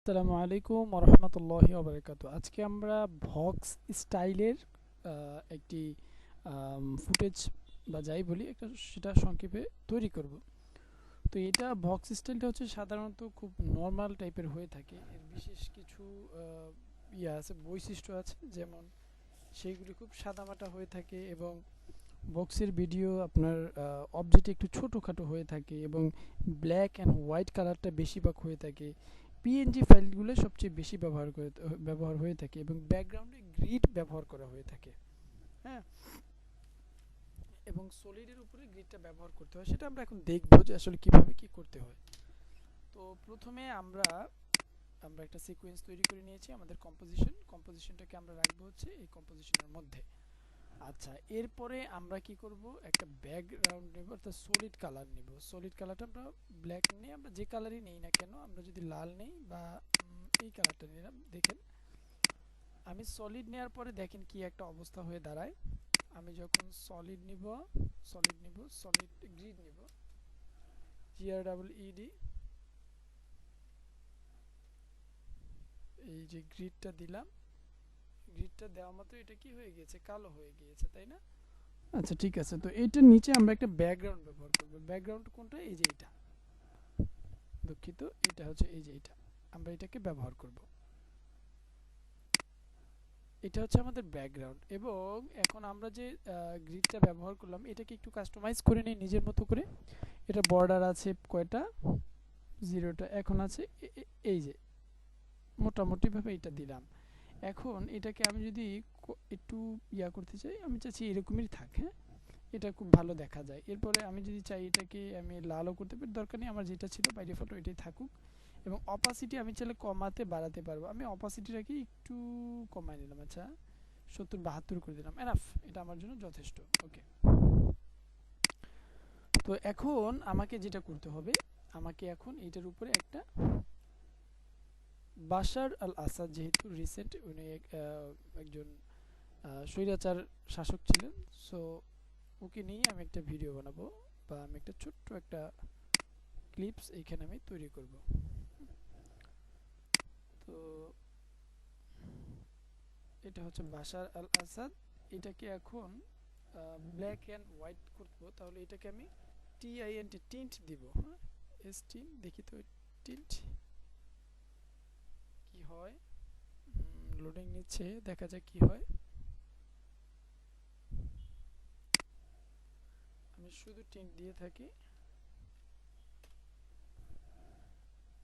আসসালামু আলাইকুম ওয়া রাহমাতুল্লাহি ওয়া বারাকাতুহু। আজকে আমরা ভক্স স্টাইলের একটি ফুটেজ বা যাই বলি একটা সেটা সংক্ষেপে তৈরি করব। তো এটা ভক্স স্টাইলটা হচ্ছে সাধারণত খুব নর্মাল টাইপের হয়ে থাকে। এর বিশেষ কিছু আছে, বৈশিষ্ট্য আছে, যেমন সেইগুলি খুব সাদামাটা হয়ে থাকে এবং বক্সের ভিডিও আপনার অবজেক্ট একটু ছোটোখাটো হয়ে থাকে এবং ব্ল্যাক অ্যান্ড হোয়াইট কালারটা বেশিরভাগ হয়ে থাকে। পিএনজি ফাইলগুলো সবচেয়ে বেশি ব্যবহার হয়ে থাকে এবং ব্যাকগ্রাউন্ডে গ্রিড ব্যবহার করা হয়ে থাকে। হ্যাঁ, এবং সলিডের উপরে গ্রিডটা ব্যবহার করতে হয়, সেটা আমরা এখন দেখব যে আসলে কিভাবে কি করতে হয়। তো প্রথমে আমরা আমরা একটা সিকোয়েন্স তৈরি করে নিয়েছি। আমাদের কম্পোজিশনটাকে আমরা রাখবো হচ্ছে এই কম্পোজিশনের মধ্যে। আচ্ছা, এরপরে আমরা কি করব, একটা ব্যাকগ্রাউন্ড নেব, অর্থাৎ সলিড কালার নেব। সলিড কালারটা আমরা ব্ল্যাক নেই, আমরা যে কালারই নেই না কেন, আমরা যদি লাল নেই বা এই কালারটা নিলাম, দেখেন আমি সলিড নেওয়ার পরে দেখেন কি একটা অবস্থা হয়ে দাঁড়ায়। আমি যখন সলিড নিব, সলিড গ্রিড নিব, GREED, এই যে গ্রিডটা দিলাম, গ্রিডটা দেওয়া মাত্র এটা কি হয়ে গিয়েছে, কালো হয়ে গিয়েছে, তাই না? আচ্ছা, ঠিক আছে। তো এইটার নিচে আমরা একটা ব্যাকগ্রাউন্ড ব্যবহার করব। ব্যাকগ্রাউন্ড কোনটা? এই যে এটা, দুঃখিত, এটা হচ্ছে এই যে এটা, আমরা এটাকে ব্যবহার করব। এটা হচ্ছে আমাদের ব্যাকগ্রাউন্ড। এবং এখন আমরা যে গ্রিডটা ব্যবহার করলাম, এটাকে একটু কাস্টমাইজ করে নিই নিজের মতো করে। এটা বর্ডার আছে কয়টা, 0টা এখন আছে। এই যে মোটামুটিভাবে এটা দিলাম। এখন এটাকে আমি যদি একটু করতে চাই, আমি চাচ্ছি এরকমই থাক। হ্যাঁ, এটা খুব ভালো দেখা যায়। এরপরে আমি যদি চাই এটাকে আমি লালও করতে পারি, দরকার নেই, আমার যেটা ছিল বাই ডিফল্ট এটাই থাকুক। এবং অপাসিটি আমি চাইলে কমাতে বাড়াতে পারবো। আমি অপাসিটিটাকে একটু কমায় নিলাম। আচ্ছা, 70-72 করে দিলাম, এনাফ, এটা আমার জন্য যথেষ্ট। ওকে, তো এখন আমাকে যেটা করতে হবে, আমাকে এখন এটার উপরে একটা বাশার আল আসাদ, যেহেতু রিসেন্ট উনি একজন স্বৈরাচার শাসক ছিলেন, সো ওকে নিয়ে আমি একটা ভিডিও বানাবো, বা আমি একটা ছোট্ট একটা ক্লিপস এইখানে আমি তৈরি করব। তো এটা হচ্ছে বাশার আল আসাদ। এটাকে এখন ব্ল্যাক অ্যান্ড হোয়াইট করবো, তাহলে এটাকে আমি টিন্ট দিব। হ্যাঁ, এস টিন্ট, দেখি তো টিন্ট কি হয়। লোডিং নিচ্ছে, দেখা যাক কি হয়। আমি শুধু টিন্ট দিয়ে থাকি,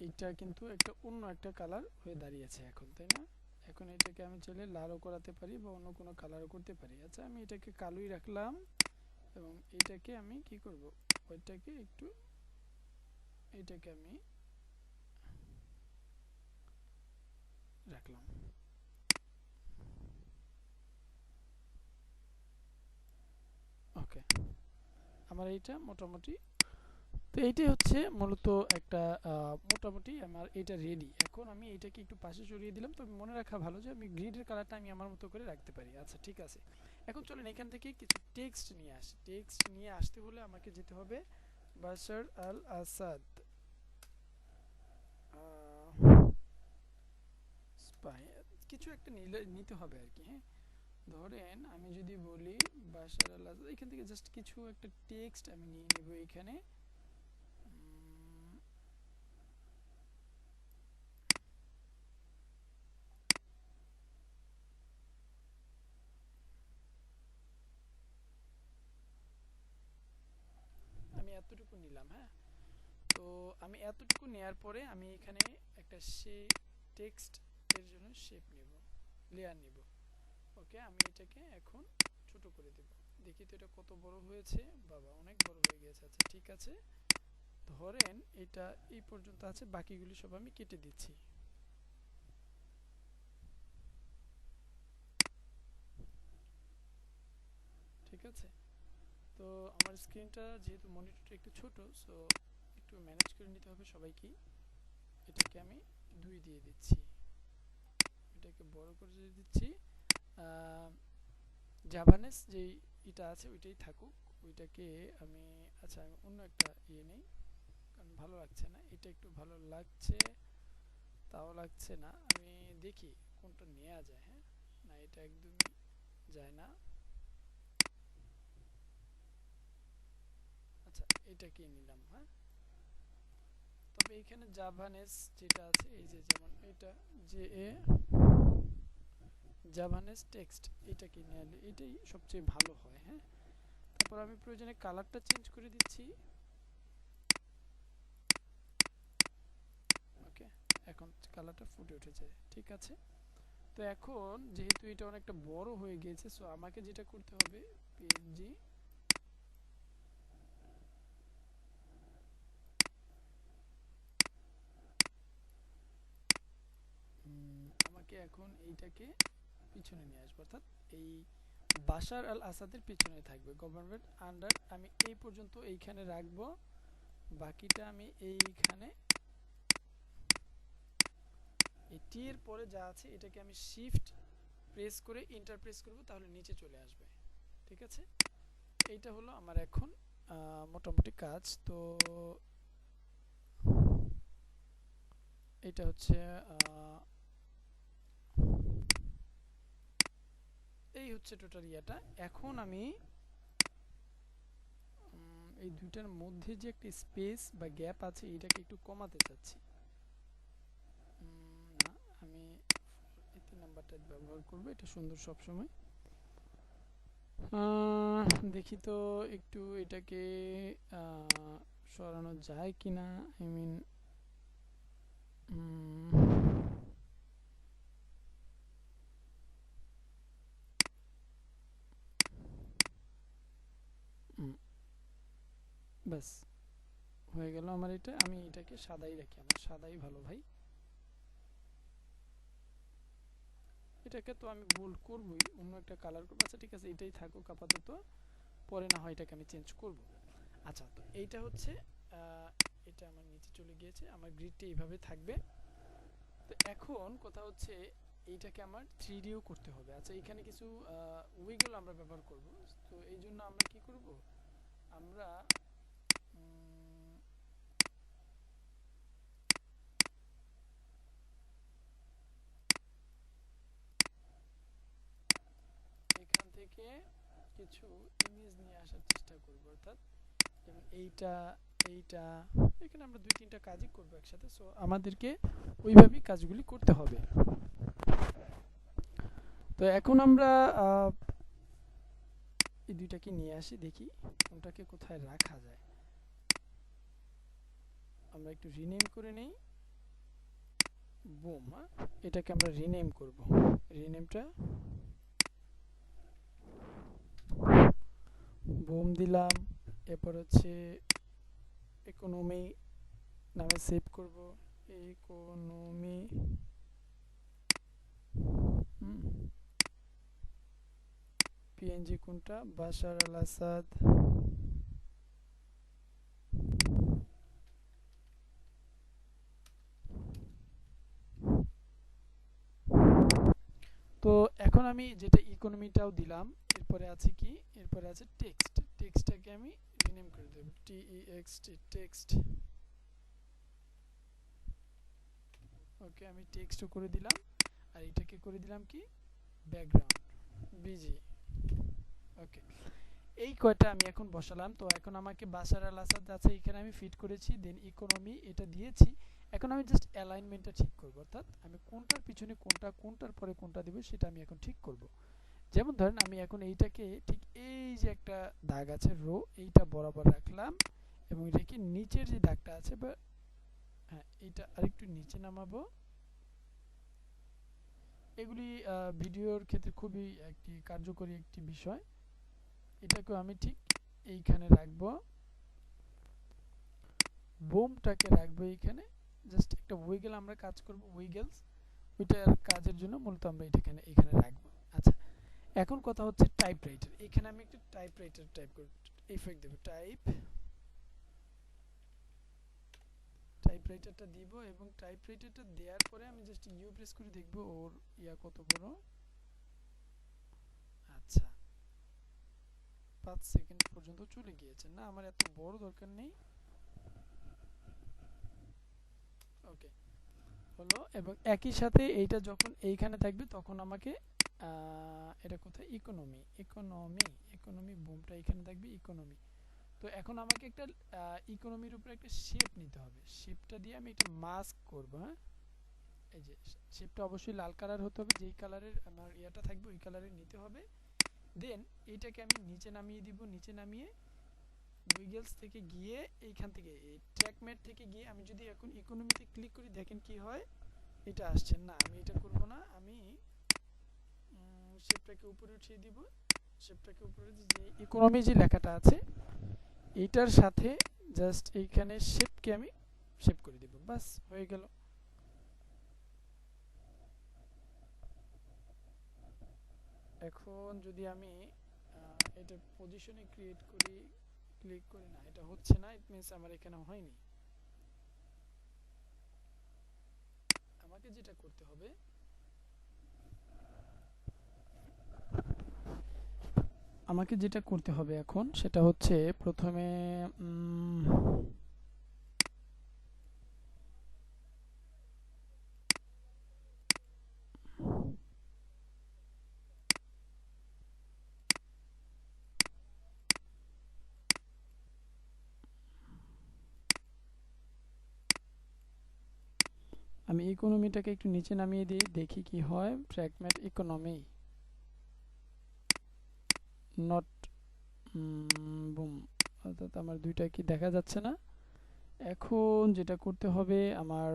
এটা কিন্তু একটা অন্য একটা কালার হয়ে দাঁড়িয়েছে এখন, তাই না? এখন এটাকে আমি চাইলে লালও করাতে পারি বা অন্য কোনো কালারও করতে পারি। আচ্ছা, আমি এটাকে কালোই রাখলাম এবং এটাকে আমি কি করব, ওইটাকে একটু, এটাকে আমি রাখলাম। ওকে, আমার এইটা মোটামুটি, তো এইটাই হচ্ছে মূলত একটা মোটামুটি আমার এটা রেডি। এখন আমি এটাকে একটু পাশে সরিয়ে দিলাম। তবে মনে রাখা ভালো যে আমি গ্রিডের কালারটা আমি আমার মতো করে রাখতে পারি। আচ্ছা, ঠিক আছে। এখন চলেন এখান থেকে কিছু টেক্সট নিয়ে আসি। টেক্সট নিয়ে আসতে হলে আমাকে যেতে হবে বাশার আল আসাদ স্পাই, কিছু একটা নিতে হবে আর কি। হ্যাঁ, ধরেন আমি যদি বলি বাশার আল আসাদ, এখান থেকে জাস্ট কিছু একটা টেক্সট আমি নিয়ে নিব এখানে। আমি এতটুকু নিলাম। হ্যাঁ, তো আমি এতটুকু নেয়ার পরে আমি এখানে একটা টেক্সট এর জন্য শেপ নেব, লেয়ার নেব। ওকে, আমি এটাকে এখন ছোট করে দেব। দেখি তো এটা কত বড় হয়েছে। বাবা, অনেক বড় হয়ে গেছে। আচ্ছা, ঠিক আছে, ধরেন এটা এই পর্যন্ত আছে, বাকিগুলি সব আমি কেটে দিচ্ছি। ঠিক আছে, তো আমার স্ক্রিনটা যেহেতু মনিটরটা একটু ছোট, সো একটু ম্যানেজ করে নিতে হবে সবাইকে। এটাকে আমি 2 দিয়ে দিচ্ছি, এটাকে বড় করে দিচ্ছি। জাভানেস যেই এটা আছে ওইটাই থাকুক, ওইটাকে আমি, আচ্ছা আমি অন্য একটা নেই, কারণ ভালো লাগছে না, এটা একটু ভালো লাগছে, তাও লাগছে না, আমি দেখি কোনটা নেওয়া যায়। হ্যাঁ, না এটা একদমই যায় না। আচ্ছা, এটাকে নিলাম। হ্যাঁ, তবে এখানে জাভানেস যেটা আছে, এই যে যেমন এটা যে জাভানেস টেক্সট, এটাকে নিলে এটাই সবচেয়ে ভালো হয়। হ্যাঁ, তারপর আমি প্রয়োজনে কালারটা চেঞ্জ করে দিচ্ছি। ওকে, এখন কালারটা ফুটে উঠেছে, ঠিক আছে। তো এখন যেহেতু এটা অনেকটা বড় হয়ে গিয়েছে, সো আমাকে যেটা করতে হবে, পিএনজি আমাকে এখন এইটাকে পিছনে নিয়ে আসবো, অর্থাৎ এই বাশার আল আসাদের পিছনে থাকবে গভর্নমেন্ট আন্ডার, আমি এই পর্যন্ত এইখানে রাখবো, বাকিটা আমি এইখানে এই টি এর পরে যা আছে এটাকে আমি শিফট প্রেস করে এন্টার প্রেস করব, তাহলে নিচে চলে আসবে। ঠিক আছে, এইটা হলো আমার এখন মোটামুটি কাজ। তো এটা হচ্ছে এই হচ্ছে টোটাল ইয়াটা। এখন আমি এই দুইটার মধ্যে যে একটা স্পেস বা গ্যাপ আছে এটাকে একটু কমাতে চাচ্ছি। না, আমি এই 3 নাম্বারটা ব্যবহার করব, এটা সুন্দর সবসময়। দেখি তো একটু এটাকে সরানো যায় কিনা, আই মিন ব্যাস হয়ে গেল আমার এটা। আমি এটাকে সাদাই রাখি, আমার সাদাই ভালো ভাই। এটাকে তো আমি বোল্ড করবই, অন্য একটা কালার করবো। আচ্ছা ঠিক আছে, এটাই থাকুক আপাতত, পরে না হয় এটাকে আমি চেঞ্জ করব। আচ্ছা, তো এইটা হচ্ছে এটা আমার নিচে চলে গিয়েছে, আমার গ্রিডটা এইভাবে থাকবে। তো এখন কথা হচ্ছে এইটাকে আমার 3Dও করতে হবে। আচ্ছা, এখানে কিছু উইগল আমরা ব্যবহার করব। তো এই জন্য আমরা কি করব, আমরা এখান থেকে কিছু ইমেজ নিয়ে আসার চেষ্টা করব, অর্থাৎ যেমন এইটা এইটা, এখানে আমরা 2-3টা কাজই করব একসাথে। সো আমাদেরকে ওইভাবেই কাজগুলি করতে হবে। তো এখন আমরা এই দুইটাকে নিয়ে আসি, দেখি কোনটাকে কোথায় রাখা যায়। আমরা একটু রিনেম করে নেই, বুম। হ্যাঁ, এটাকে আমরা রিনেম করব, রিনেমটা বুম দিলাম। এরপর হচ্ছে ইকোনমি নামে সেভ করব, ইকোনমি। পিএনজি কোনটা, বাশার আল আসাদ। তো এখন আমি যেটা ইকোনমিটাও দিলাম, এরপরে আছে কি, এরপরে আছে টেক্সট। টেক্সটটাকে আমি রিনেম করে দেব, টেক্সট টেক্সট। ওকে, আমি টেক্সটও করে দিলাম, আর এটাকে করে দিলাম কি, ব্যাকগ্রাউন্ড বিজি। ওকে, এই কয়টা আমি এখন বসালাম। তো এখন আমাকে বাশার আল আসাদ আছে এখানে আমি ফিট করেছি, দেন ইকোনমি এটা দিয়েছি। এখন আমি জাস্ট অ্যালাইনমেন্টটা ঠিক করব, অর্থাৎ আমি কোনটার পিছনে কোনটা, কোনটার পরে কোনটা দেব সেটা আমি এখন ঠিক করব। যেমন ধরেন আমি এখন এইটাকে ঠিক এই যে একটা দাগ আছে রো, এইটা বরাবর রাখলাম, এবং রেখে নিচের যে দাগটা আছে বা হ্যাঁ এইটা আরেকটু নিচে নামাবো। এগুলি ভিডিওর ক্ষেত্রে খুবই একটি কার্যকরী একটি বিষয়। এটাকেও আমি ঠিক এইখানে রাখবো, বোমটাকে রাখবো এইখানে। জাস্ট একটা উইগেল আমরা কাজ করব, উইগেলস ওইটার কাজের জন্য মূলত আমরা এখানে এখানে রাখবো। আচ্ছা, এখন কথা হচ্ছে টাইপরাইটার। এখানে আমি একটু টাইপরাইটার টাইপ করব, ইফেক্ট দেব, টাইপরাইটারটা দিব, এবং টাইপরাইটারটা দেওয়ার পরে আমি জাস্ট ইউ প্রেস করে দেখব ওর ইয়া কত বড়। আচ্ছা, 5 সেকেন্ড পর্যন্ত চলে গিয়েছে, না আমার এত বড় দরকার নেই। ওকে, হলো। এবং একই সাথে এইটা যখন এইখানে থাকবে তখন আমাকে এটা কোথায়, ইকোনমি ইকোনমি ইকোনমি বুমটা এখানে থাকবে ইকোনমি। তো এখন আমাকে একটা ইকোনমির উপরে একটা শেপ নিতে হবে, শেপটা দিয়ে আমি এটা মাস্ক করব। হ্যাঁ, এই যে শেপটা অবশ্যই লাল কালার হতে হবে, যেই কালারের আমার ইয়াটা থাকবে ওই কালারের নিতে হবে। দেন এইটাকে আমি নিচে নামিয়ে দিব, নিচে নামিয়ে উইগেলস থেকে গিয়ে এইখান থেকে এই ট্র্যাক ম্যাট থেকে গিয়ে আমি যদি এখন ইকোনমিতে ক্লিক করি দেখেন কি হয়, এটা আসছে না। আমি এটা করব না, আমি শেপটাকে উপরে উঠিয়ে দিব। শেপটাকে উপরে যে ইকোনমি যে লেখাটা আছে এইটার সাথে জাস্ট এইখানে শেপকে আমি শেপ করে দিব, বাস হয়ে গেল। এখন যদি আমি এটা পজিশনে ক্রিয়েট করি, ক্লিক করি, না এটা হচ্ছে না, ইট মিন্স আমার এখানে হয়নি। আমাকে যেটা করতে হবে, এখন সেটা হচ্ছে প্রথমে আমি ইকোনমিটাকে একটু নিচে নামিয়ে দিই, দেখি কি হয়। ট্র্যাকম্যাট ইকোনমি নট বুম, অর্থাৎ আমার দুইটা কি দেখা যাচ্ছে না। এখন যেটা করতে হবে, আমার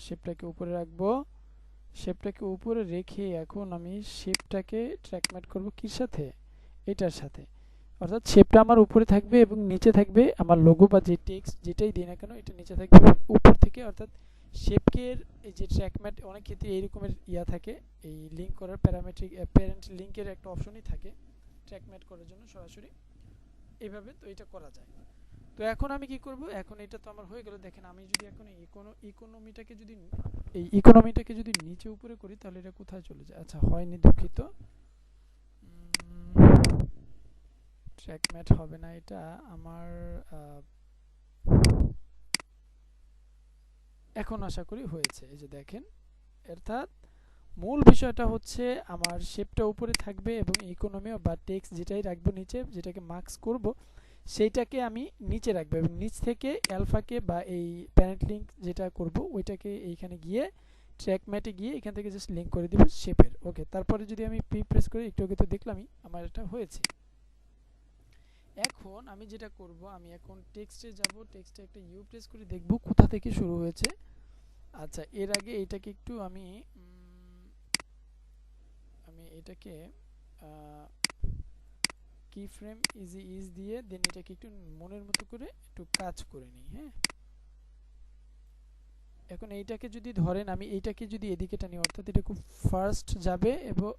শেপটাকে উপরে রাখবো, শেপটাকে উপরে রেখে এখন আমি শেপটাকে ট্র্যাকম্যাট করব কির সাথে, এটার সাথে। অর্থাৎ শেপটা আমার উপরে থাকবে এবং নিচে থাকবে আমার লোগো বা যে টেক্সট যেটাই দিই না কেন এটা নিচে থাকবে উপর থেকে। অর্থাৎ শেপকের এই যে ট্র্যাকম্যাট অনেক ক্ষেত্রে এই রকমের ইয়া থাকে, এই লিঙ্ক করার প্যারামেট্রিক প্যারেন্ট লিঙ্কের একটা অপশনই থাকে ট্র্যাকম্যাট করার জন্য সরাসরি এইভাবে, তো এটা করা যায়। তো এখন আমি কি করব, এখন এটা তো আমার হয়ে গেল। দেখেন আমি যদি এখন ইকোনমিটাকে যদি নিচে উপরে করি তাহলে এটা কোথায় চলে যায়, আচ্ছা হয়নি, দুঃখিত। ট্র্যাকম্যাট হবে না এটা আমার, এখন আশা করি হয়েছে। এই যে দেখেন, অর্থাৎ মূল বিষয়টা হচ্ছে আমার শেপটা উপরে থাকবে এবং ইকোনমি বা টেক্সট যেটাই রাখবো নিচে, যেটাকে মার্কস করব সেইটাকে আমি নিচে রাখবো এবং নিচ থেকে অ্যালফাকে বা এই প্যারেন্ট লিঙ্ক যেটা করব ওইটাকে এইখানে গিয়ে ট্র্যাক ম্যাটে গিয়ে এখান থেকে জাস্ট লিঙ্ক করে দিব শেপের। ওকে, তারপরে যদি আমি পি প্রেস করি, একটু আগে তো দেখলামই আমার এটা হয়েছে। এখন আমি যেটা করব, আমি এখন টেক্সটে যাব, টেক্সটে একটা ইউ প্রেস করে দেখব কোথা থেকে শুরু হয়েছে। আচ্ছা, এর আগে এইটাকে একটু আমি এটাকে কি ফ্রেম ইজ দিয়ে দেন এটাকে একটু মনের মতো করে একটু কাজ করে নিই। হ্যাঁ, এখন এইটাকে যদি ধরেন আমি এইটাকে যদি এদিকে টানি, অর্থাৎ এটা খুব ফাস্ট যাবে এবং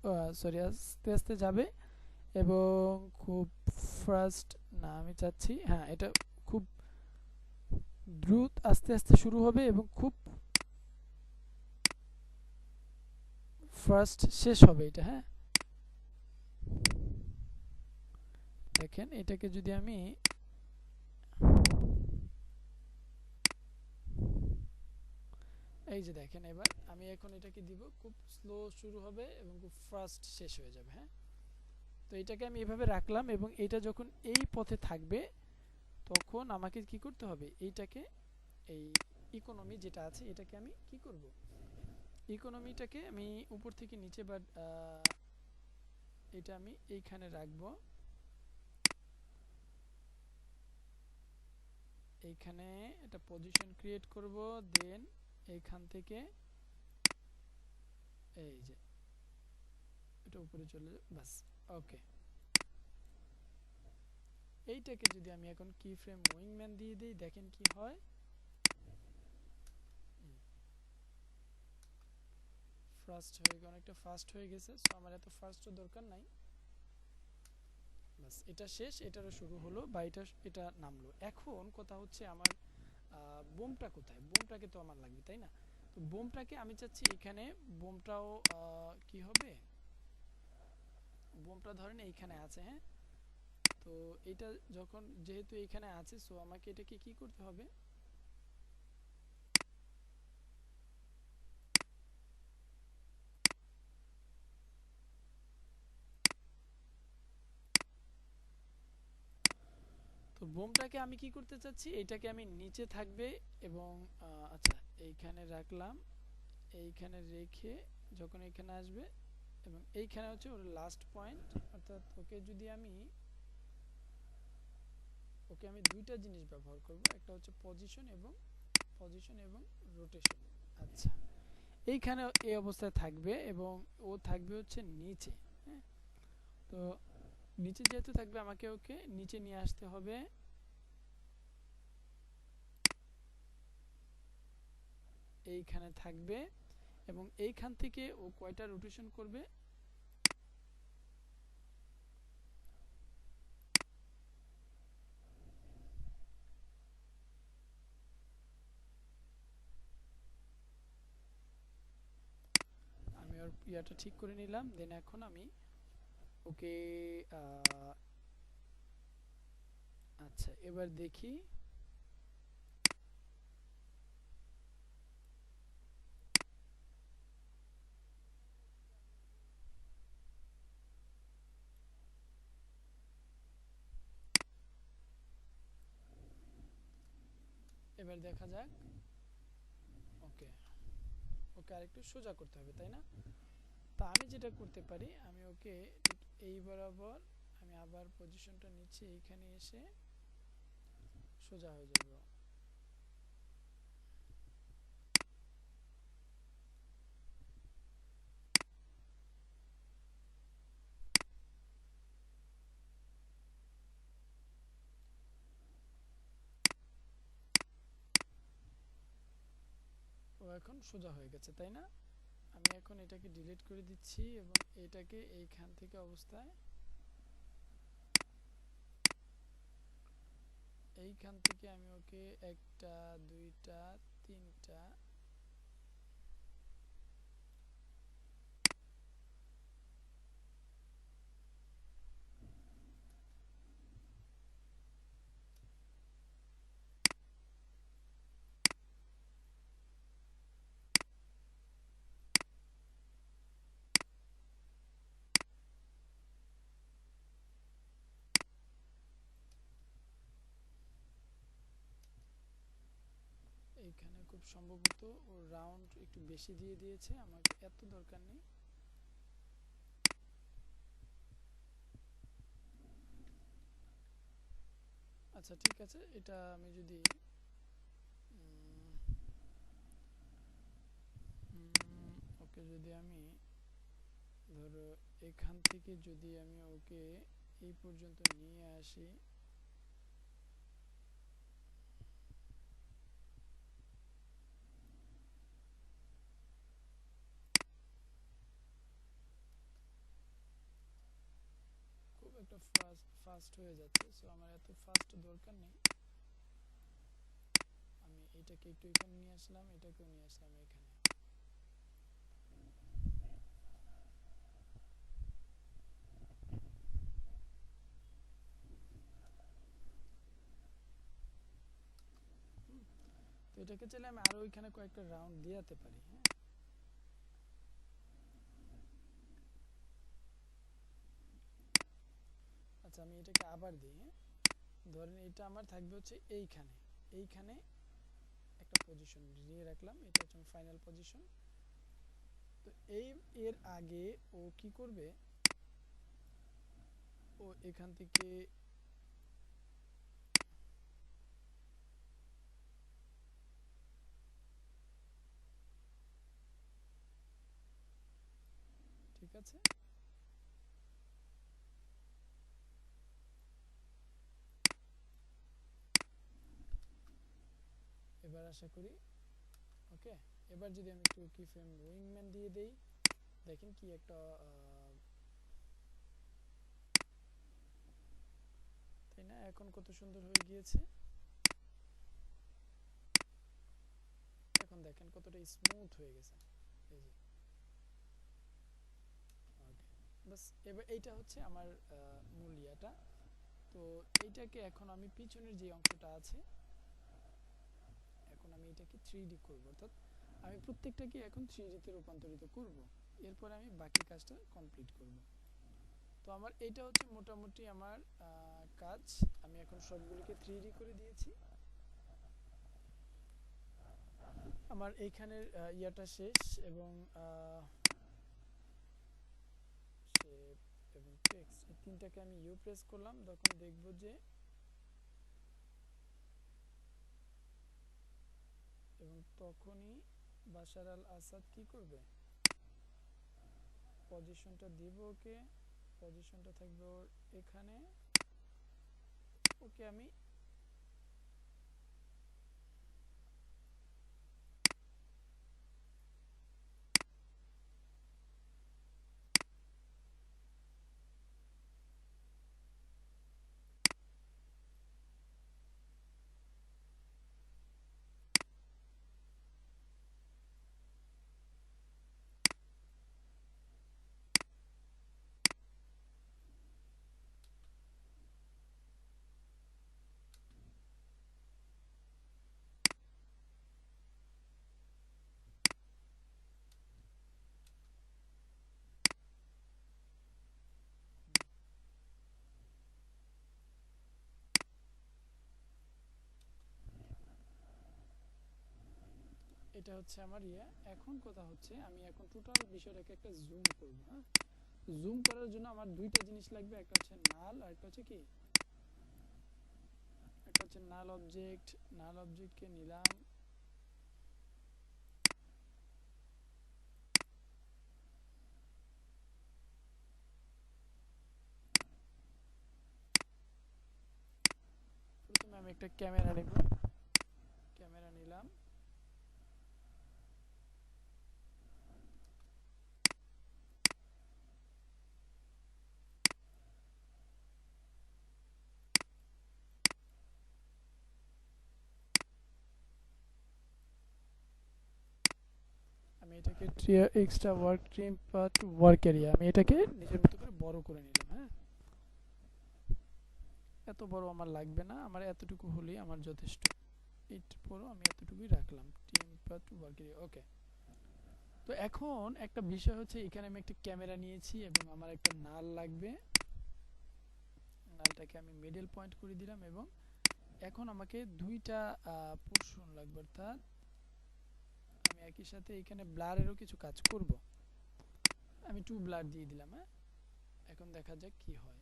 সরি আস্তে আস্তে যাবে এবং খুব ফাস্ট না, আমি চাচ্ছি হ্যাঁ এটা খুব দ্রুত আস্তে আস্তে শুরু হবে এবং খুব ফাস্ট শেষ হবে এটা। হ্যাঁ, দেখেন এটাকে যদি আমি এই যে দেখেন, এবার আমি এখন এটাকে দিব, খুব স্লো শুরু হবে এবং খুব ফাস্ট শেষ হয়ে যাবে। হ্যাঁ, তো এটাকে আমি এভাবে রাখলাম এবং এটা যখন এই পথে থাকবে তখন আমাকে কি করতে হবে, এইটাকে এই ইকোনমি যেটা আছে এটাকে আমি কি করব, ইকোনমিটাকে আমি উপর থেকে নিচে বা এটা আমি এইখানে রাখবো, এইখানে একটা পজিশন ক্রিয়েট করব। দেন এইখান থেকে এই যে এটা উপরে চলে যাবে, বাস। ওকে, এইটাকে যদি আমি এখন কি ফ্রেম উইংম্যান দিয়ে দিই দেখেন কি হয়, ফাস্ট হয়ে গেল, অনেকটা ফাস্ট হয়ে গেছে। সো আমার এত ফাস্টও দরকার নাই, বাস এটা শেষ, এটারও শুরু হলো বা এটা নামলো। এখন কথা হচ্ছে আমার বোমটা কোথায়, বোমটাকে তো আমার লাগবে তাই না। তো বোমটাকে আমি চাচ্ছি এখানে, বোমটাও কি হবে, বোমটা ধরেন এইখানে আছে। হ্যাঁ, তো এটা যখন যেহেতু এইখানে আছে সো আমাকে এটাকে কি করতে হবে, বোমটাকে আমি কি করতে চাচ্ছি, এটাকে আমি নিচে থাকবে এবং আচ্ছা এইখানে রাখলাম, এইখানে রেখে যখন এখানে আসবে এবং এইখানে হচ্ছে ওর লাস্ট পয়েন্ট, অর্থাৎ ওকে আমি দুইটা জিনিস ব্যবহার করব, একটা হচ্ছে পজিশন এবং রোটেশন। আচ্ছা এইখানে এই অবস্থায় থাকবে এবং ও থাকবে হচ্ছে নিচে। হ্যাঁ, তো নিচে যেহেতু থাকবে আমাকে ওকে নিচে নিয়ে আসতে হবে। এইখানে থাকবে এবং এইখান থেকে ও কয়টা রোটেশন করবে, আমি ওর ইয়াটা ঠিক করে নিলাম। দেন এখন আমি ওকে আচ্ছা এবার দেখি এবার দেখা যাক। ওকে ওকে আরেকটু সোজা করতে হবে তাই না? তা আমি যেটা করতে পারি, আমি ওকে ঠিক এই বরাবর আমি আবার পজিশনটা নিচ্ছি, এইখানে এসে সোজা হয়ে যাব। ও এখন সোজা হয়ে গেছে তাই না? আমি এখন এটাকে ডিলিট করে দিচ্ছি এবং এটাকে এইখান থেকে অবস্থায় এইখান থেকে আমি ওকে একটা দুইটা তিনটা এইখানে খুব সম্ভবত ও রাউন্ড একটু বেশি দিয়ে দিয়েছে, আমাকে এত দরকার নেই। আচ্ছা ঠিক আছে, এটা আমি যদি ওকে যদি আমি ধরো এখান থেকে যদি আমি ওকে এই পর্যন্ত নিয়ে আসি, খুব একটা ফাস্ট হয়ে যাচ্ছে, সো আমার এত ফাস্ট দরকার নেই। আমি এটাকে একটু এখানে নিয়ে আসলাম, এটাকেও নিয়ে আসলাম এখানে। তো এটাকে চাইলে আমি আরো ওইখানে কয়েকটা রাউন্ড দিতে পারি। হ্যাঁ, আচ্ছা আমি এটাকে আবার দিই। হ্যাঁ, ধরেন এটা আমার থাকবে হচ্ছে এইখানে, এইখানে একটা পজিশন নিয়ে রাখলাম, এটা হচ্ছে ফাইনাল পজিশন। তো এর আগে ও কি করবে, ও এখান থেকে ঠিক আছে, এবার আশা করি ওকে। এবার যদি আমি একটু কি ফ্রেম উইংম্যান দিয়ে দেই, দেখেন কি একটা তাই না, এখন কত সুন্দর হয়ে গিয়েছে। এখন দেখেন কতটা স্মুথ হয়ে গেছে। এই যে ওকে, বাস এবার এইটা হচ্ছে আমার মূল ইয়াটা। তো এইটাকে এখন আমি পিছনের যে অংশটা আছে, এখন আমি এটাকে 3D করব, অর্থাৎ আমি প্রত্যেকটাকে এখন 3D তে রূপান্তরিত করব, এরপর আমি বাকি কাজটা কমপ্লিট করব। তো আমার এটা হচ্ছে মোটামুটি আমার কাজ। আমি এখন সবগুলোকে 3D করে দিয়েছি। আমার এইখানের ইয়াটা শেষ, এবং শেপ এবং টেক্সট এই তিনটাকে আমি ইউ প্রেস করলাম, তখন দেখব যে এবং তখনই বাশার আল আসাদ কি করবে, পজিশনটা দিব ওকে, পজিশনটা থাকবে ওর এখানে, ওকে আমি এটা হচ্ছে আমার ইয়ে। এখন কথা হচ্ছে আমি এখন টোটাল বিষয়টাকে একটা জুম করব। হ্যাঁ, জুম করার জন্য আমার দুইটা জিনিস লাগবে, একটা হচ্ছে নাল আর একটা হচ্ছে কি, একটা হচ্ছে নাল অবজেক্ট। নাল অবজেক্টকে নিলাম, প্রথমে আমি একটা ক্যামেরা নেব, ক্যামেরা নিলাম, আমি এটাকে extra work trim path work area, আমি এটাকে নিজের মতো করে বড় করে নিলাম। হ্যাঁ, এত বড় আমার লাগবে না, আমার এতটুকু হলেই আমার যথেষ্ট। এর পরও আমি এতটুকুই রাখলাম, ট্রিম পাথ ওয়ার্ক এরিয়া। ওকে, তো এখন একটা বিষয় হচ্ছে এখানে আমি একটা ক্যামেরা নিয়েছি এবং আমার একটা নাল লাগবে। নালটাকে আমি মিডল পয়েন্ট করে দিলাম, এবং এখন আমাকে দুইটা পোর্শন লাগবে, অর্থাৎ আমি একই সাথে এখানে ব্লারেরও কিছু কাজ করব। আমি 2 ব্লার দিয়ে দিলাম। হ্যাঁ, এখন দেখা যাক কি হয়।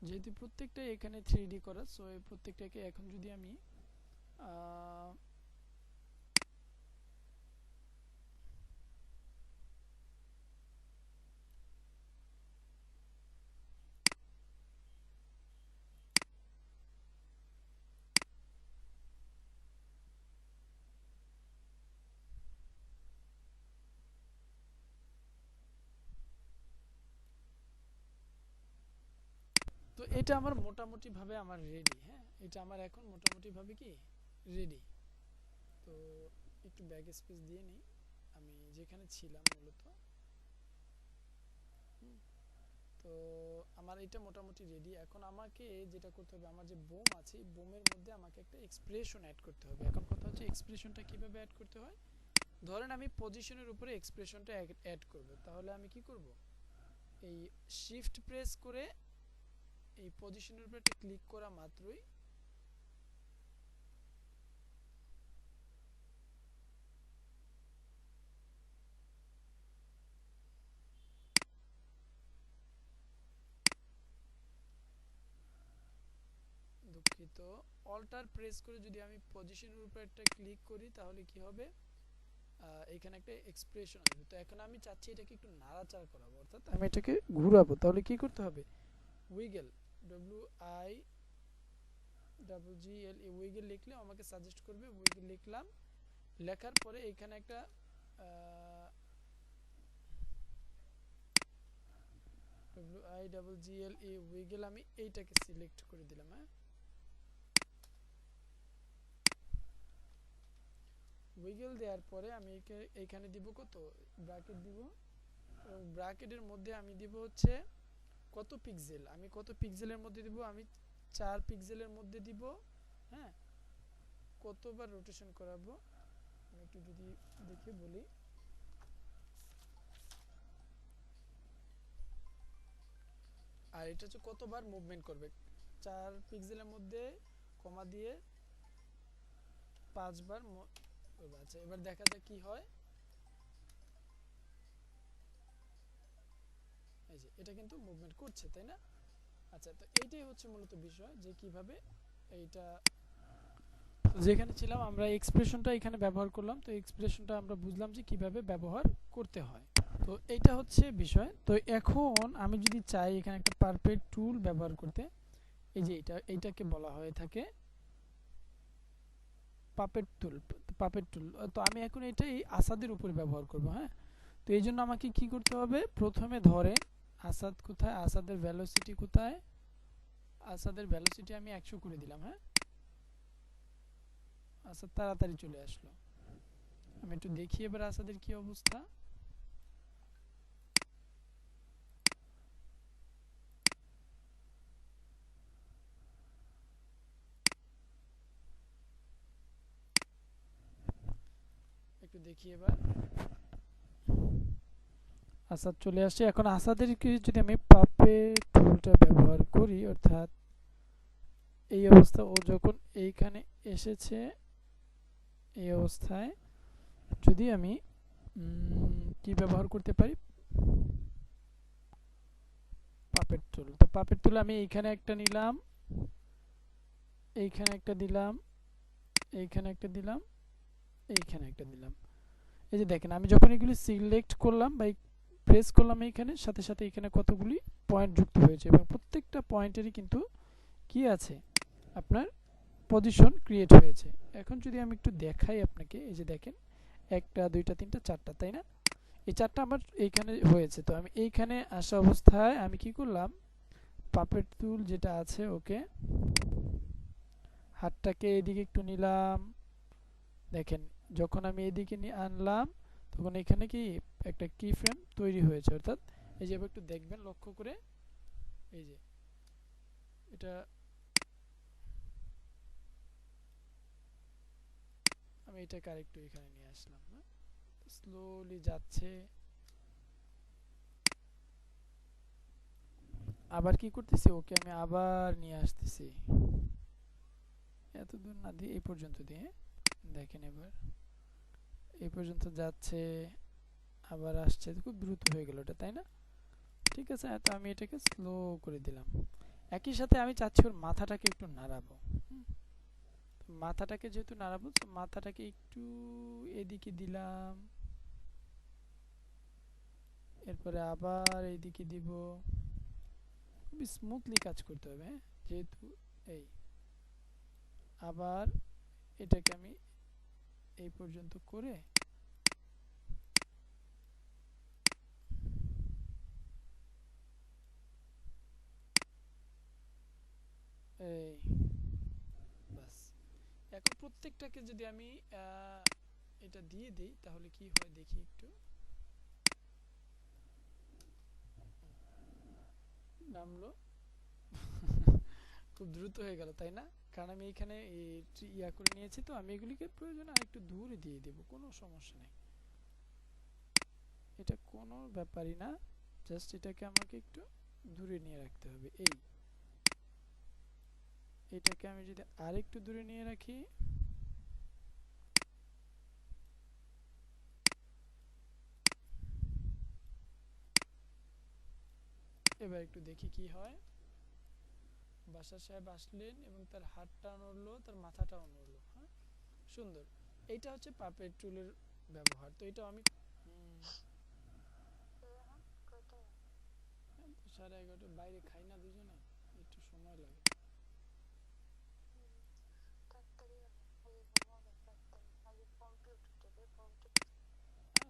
যেহেতু প্রত্যেকটাই এখানে 3D করা, সো এই প্রত্যেকটাকে এখন যদি আমি তো এটা আমার মোটামুটি ভাবে আমার রেডি। হ্যাঁ, এটা আমার এখন মোটামুটি ভাবে কি রেডি। তো একটু ব্যাক স্পেস দিয়ে নিই, আমি যেখানে ছিলাম মূলত। তো আমার এটা মোটামুটি রেডি। এখন আমাকে যেটা করতে হবে, আমার যে বোম আছে এই বোমের মধ্যে আমাকে একটা এক্সপ্রেশন অ্যাড করতে হবে। এখন কথা হচ্ছে এক্সপ্রেশনটা কিভাবে অ্যাড করতে হয়। ধরেন আমি পজিশনের উপরে এক্সপ্রেশনটা অ্যাড করব, তাহলে আমি কি করব, এই শিফট প্রেস করে এই পজিশনের উপরে একটা ক্লিক করা মাত্রই দুঃখিত, অল্টার প্রেস করে যদি আমি পজিশনের উপরে একটা ক্লিক করি তাহলে কি হবে, এখানে একটা এক্সপ্রেশন আসবে। তো এখন আমি চাচ্ছি এটাকে একটু নাড়াচাড়া করাবো, অর্থাৎ আমি এটাকে ঘুরাবো। তাহলে কি করতে হবে, wiggle, W I double G L E, wiggle লিখলে আমাকে সাজেস্ট করবে। উইগেল লিখলাম, লেখার পরে এখানে একটা W I double G L E wiggle, আমি এইটাকে সিলেক্ট করে দিলাম। হ্যাঁ, উইগেল দেওয়ার পরে আমি এইখানে দিব কত, ব্র্যাকেট দিব, এবং ব্র্যাকেটের মধ্যে আমি দিব হচ্ছে কত পিক্সেল, আমি কত পিক্সেলের মধ্যে দিব, আমি 4 পিক্সেলের মধ্যে দিব। হ্যাঁ, কতবার রোটেশন করাবো আমি একটু যদি দেখে বলি। আর এটা হচ্ছে কতবার মুভমেন্ট করবে, 4 পিক্সেলের মধ্যে কমা দিয়ে 5 বার করবে। আচ্ছা এবার দেখা যাক কি হয়। এই যে এটা কিন্তু মুভমেন্ট করছে, তাই না? আচ্ছা তো এইটাই হচ্ছে মূলত বিষয় যে কিভাবে এইটা, যেখানে ছিলাম আমরা এক্সপ্রেশনটা এখানে ব্যবহার করলাম, তো এক্সপ্রেশনটা আমরা বুঝলাম যে কিভাবে ব্যবহার করতে হয়। তো এইটা হচ্ছে বিষয়। তো এখন আমি যদি চাই এখানে একটা পারফেক্ট টুল ব্যবহার করতে, এই যে এইটাকে বলা হয়ে থাকে পাপেট টুল। পাপেট টুল তো আমি এখন এটাই আসাদের উপরে ব্যবহার করব। হ্যাঁ, তো এই জন্য আমাকে কি করতে হবে, প্রথমে ধরে আসাদ কোথায়, আসাদের ভেলোসিটি কোথায়, আসাদের ভেলোসিটি আমি 100 করে দিলাম। হ্যাঁ, আসাদ তাড়াতাড়ি চলে আসলো। আমি একটু দেখি এবার আসাদের কি অবস্থা। একটু দেখি এবার আসাদ চলে আসছে। এখন আসাদেরকে যদি আমি পাপেট টুলটা ব্যবহার করি, অর্থাৎ এই অবস্থা, ও যখন এইখানে এসেছে এই অবস্থায় যদি আমি কি ব্যবহার করতে পারি, পাপেট টুল। তো পাপেট টুল আমি এইখানে একটা নিলাম, এইখানে একটা দিলাম, এইখানে একটা দিলাম, এইখানে একটা দিলাম। এই যে দেখেন আমি যখন এগুলি সিলেক্ট করলাম বা প্রেস করলাম এইখানে, সাথে সাথে এখানে কতগুলি পয়েন্ট যুক্ত হয়েছে এবং প্রত্যেকটা পয়েন্টেরই কিন্তু কি আছে, আপনার পজিশন ক্রিয়েট হয়েছে। এখন যদি আমি একটু দেখাই আপনাকে, এই যে দেখেন 1টা 2টা 3টা 4টা, তাই না? এই 4টা আমার এইখানে হয়েছে। তো আমি এইখানে আসা অবস্থায় আমি কি করলাম, পাপেট টুল যেটা আছে, ওকে হাতটাকে এদিকে একটু নিলাম। দেখেন যখন আমি এদিকে নিয়ে আনলাম তখন এখানে কি একটা কি ফ্রেম তৈরি হয়েছে, অর্থাৎ এই যে একটু দেখবেন লক্ষ্য করে, এই যে এটা আমি এটাকে আরেকটু এখানে নিয়ে আসলাম। স্লোলি যাচ্ছে। আবার কি করতেছি, ওকে আমি আবার নিয়ে আসতেছি, এত দূর না দিয়ে এই পর্যন্ত দিয়ে। দেখেন এবার এই পর্যন্ত যাচ্ছে, আবার আসছে, খুব দ্রুত হয়ে গেল এটা, তাই না? ঠিক আছে, তো আমি এটাকে স্লো করে দিলাম। একই সাথে আমি চাচ্ছি ওর মাথাটাকে একটু নাড়াবো। মাথাটাকে যেহেতু নাড়াবো, তো মাথাটাকে একটু এদিকে দিলাম, এরপরে আবার এইদিকে দিব। খুবই স্মুথলি কাজ করতে হবে, হ্যাঁ, যেহেতু এই আবার এটাকে আমি এই পর্যন্ত করে এই বাস। এখন প্রত্যেকটাকে যদি আমি এটা দিয়ে দিই তাহলে কি হয় দেখি একটু। নামলো খুব দ্রুত হয়ে গেল, তাই না? কারণ আমি এখানে ইয়া করে নিয়েছি, তো আমি এগুলিকে প্রয়োজনে আর একটু দূরে দিয়ে দেব, কোনো সমস্যা নেই, এটা কোনো ব্যাপারই না। জাস্ট এটাকে আমাকে একটু দূরে নিয়ে রাখতে হবে। এটাকে আমি যদি আরেকটু দূরে নিয়ে রাখি, এবার একটু দেখি কি হয়। বাসার সাহেব আসলেন এবং তার হাতটা নড়লো, তার মাথাটাও নড়লো। হ্যাঁ, সুন্দর। এইটা হচ্ছে পাপেট টুলের ব্যবহার। তো এটা আমি 11:30 বাইরে খাই না দুজনে, একটু সময় লাগে।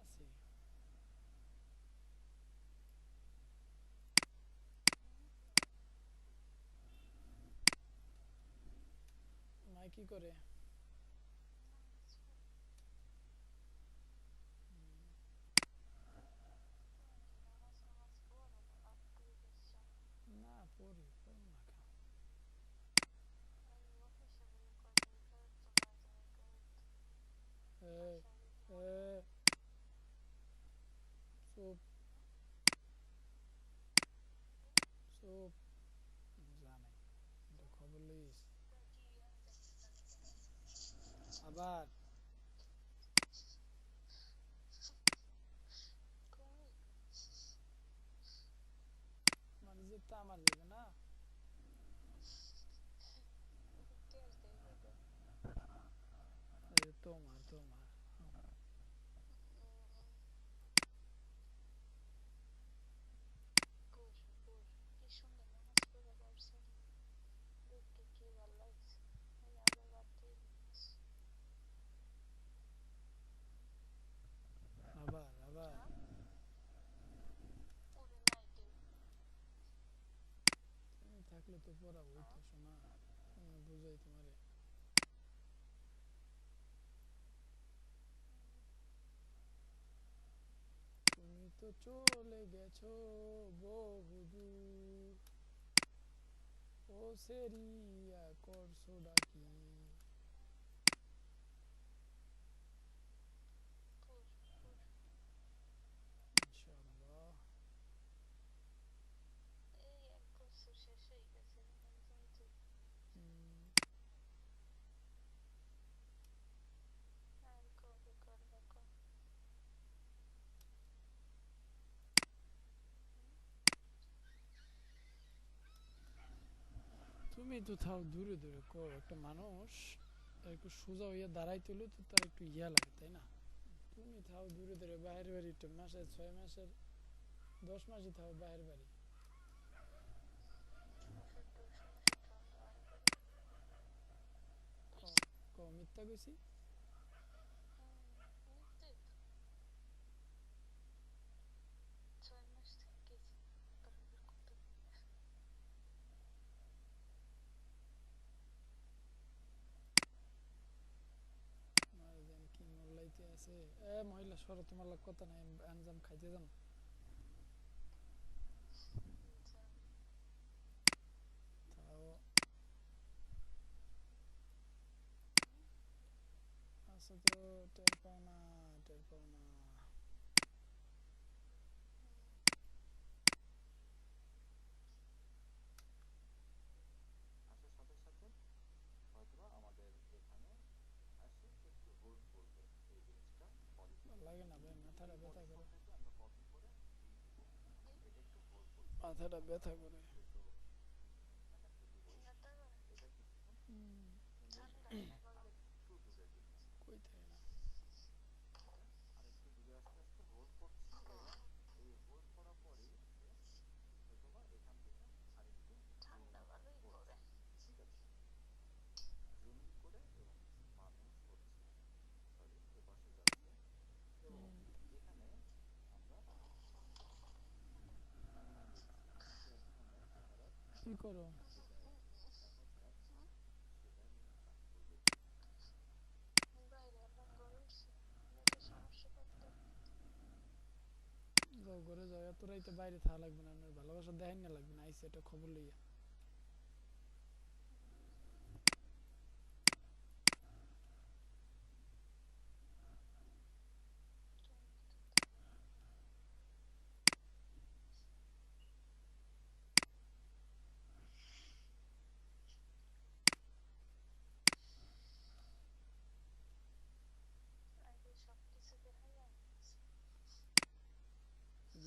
আছি মাই কি করে? না পড়ি, পড়ুন না কেন? আবার মানে যেতে আমার যাবে না। তোমার তোমার আবার আবার তুমি থাকলে তো পড়া হইতো শোনা, বুঝাই তোমারে। তুমি তো চলে গেছো বহুদূর, ও সেরিয়া করছো ডাকি। ইনশাআল্লাহ। হুম, তুমি তো থাও দূরে দূরে কো, একটা মানুষ একটু সোজা হইয়া দাঁড়াইতে হলে তো তার একটু ইয়া লাগে তাই না? তুমি থাও দূরে দূরে বাহির বাড়ি, একটু মাসে 6 মাসের 10 মাসই থাও বাহির বাড়ি। মিথ্যা কইছি? মারে দেন কি মোল্লাইতে আছে। এ মহিলা সরো, তোমার লোক কথা নাই, আনজাম খাইতে যাম। তাও আচ্ছা তো, টের পাও না, টের পাও না। ভাল লাগে না ভাই, মাথাটা ব্যথা করে, মাথাটা ব্যথা করে। হুম, কইতে না। হুম, কি করো? যাও ঘরে যাও, এত রাইতে বাইরে থাকা লাগবে না, আপনার ভালোবাসা দেখাই না লাগবে না, আইসি একটা খবর লইয়া।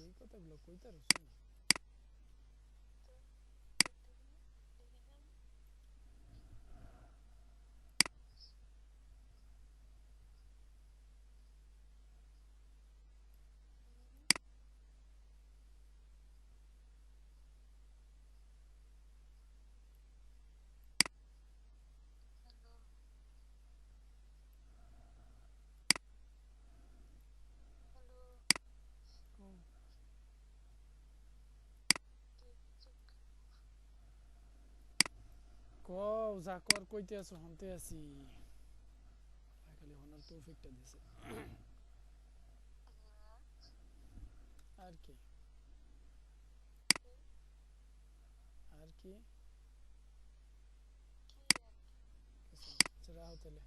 এই কথাগুলো কইতে রসো না। ও, কও যা কর, কইতে আছো শুনতে আছি। খালি হনার তৌফিকটা দিছে। আর কি, আর কি, কিছু না। আচ্ছা রাহো তাহলে।